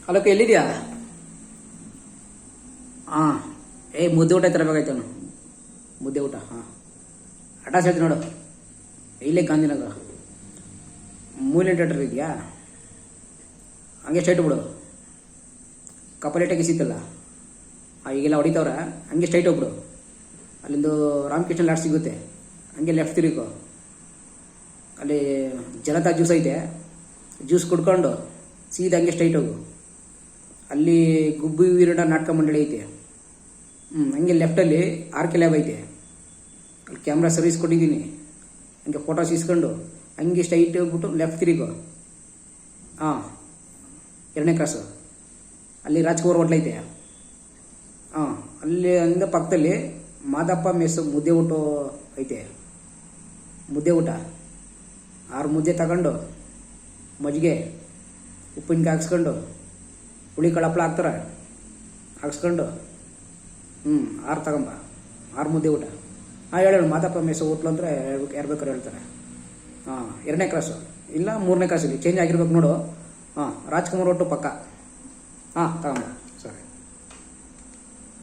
ಅಲ್ಲಕ್ಕ ಎಲ್ಲಿದ್ಯಾ? ಹಾಂ, ಮುದ್ದೆ ಊಟ ತರಬೇಕಾಯ್ತು ನಾನು. ಮುದ್ದೆ ಊಟ. ಹಾಂ, ಅಡ್ರೆಸ್ ಹೇಳ್ತೀನಿ ನೋಡು. ಇಲ್ಲೇ ಗಾಂಧಿನಗರ ಮೂಲೆ ಥಿಯೇಟರ್ ಇದೆಯಾ? ಹಂಗೆ ಸ್ಟ್ರೈಟ್ ಬಿಡು. ಕಪಲೇಟಾಗಿ ಸಿತ್ತಲ್ಲ, ಈಗೆಲ್ಲ ಹೊಡಿತವ್ರ. ಹಂಗೆ ಸ್ಟ್ರೈಟ್ ಹೋಗ್ಬಿಡು. ಅಲ್ಲಿಂದು ರಾಮಕೃಷ್ಣ ಲಾಡ್ಜ್ ಸಿಗುತ್ತೆ. ಹಂಗೆ ಲೆಫ್ಟ್ ತಿರುಗು. ಅಲ್ಲಿ ಜಲತಾ ಜ್ಯೂಸ್ ಐತೆ. ಜ್ಯೂಸ್ ಕುಡ್ಕೊಂಡು ಸೀದಾ ಹಂಗೆ ಸ್ಟ್ರೈಟ್ ಹೋಗು. ಅಲ್ಲಿ ಗುಬ್ಬಿ ವೀರಣ್ಣ ನಾಟಕ ಮಂಡಳಿ ಐತೆ. ಹಂಗೆ ಲೆಫ್ಟಲ್ಲಿ ಆರ್ಕೆ ಲ್ಯಾಬ್ ಐತೆ. ಅಲ್ಲಿ ಕ್ಯಾಮ್ರಾ ಸರ್ವಿಸ್ ಕೊಟ್ಟಿದ್ದೀನಿ. ಹಂಗೆ ಫೋಟೋಸ್ ಇಸ್ಕೊಂಡು ಹಂಗೆ ಸ್ಟ್ರೈಟ್ ಹೋಗ್ಬಿಟ್ಟು ಲೆಫ್ಟ್ ತಿರುಗು. ಹಾಂ, 2ನೇ ಕ್ರಾಸು. ಅಲ್ಲಿ ರಾಜ್ಕುಮಾರ್ ಹೋಟ್ಲ್ ಐತೆ. ಹಾಂ, ಅಲ್ಲಿ ಹಂಗೆ ಪಕ್ಕದಲ್ಲಿ ಮಾದಪ್ಪ ಮೆಸ್ಸು ಮುದ್ದೆ ಊಟ ಐತೆ. ಮುದ್ದೆ ಊಟ 6 ಮುದ್ದೆ ತಗೊಂಡು ಮಜ್ಜಿಗೆ ಉಪ್ಪಿನಕಾಯಿ ಹಾಕ್ಸ್ಕೊಂಡು ಹುಳಿ ಕಳಪಳ ಹಾಕ್ತಾರೆ ಹಾಕ್ಸ್ಕೊಂಡು 6 ತಗೊಂಬ. 6 ಮುದ್ದೆ ಊಟ. ಹಾಂ, ಹೇಳೋಣ. ಮಾದಪ್ಪ ಮೆಸ್ಸು ಹೋಟ್ಲು ಅಂದರೆ ಯಾರು ಬೇಕಾದ್ರೆ ಹೇಳ್ತಾರೆ. ಹಾಂ, 2ನೇ ಕ್ರಾಸು ಇಲ್ಲ 3ನೇ ಕ್ರಾಸಲ್ಲಿ ಚೇಂಜ್ ಆಗಿರ್ಬೇಕು ನೋಡು. ಹಾಂ, ರಾಜ್ಕುಮಾರ್ ಒಟ್ಟು ಪಕ್ಕ. ಹಾಂ, ತಗೊಂಬ.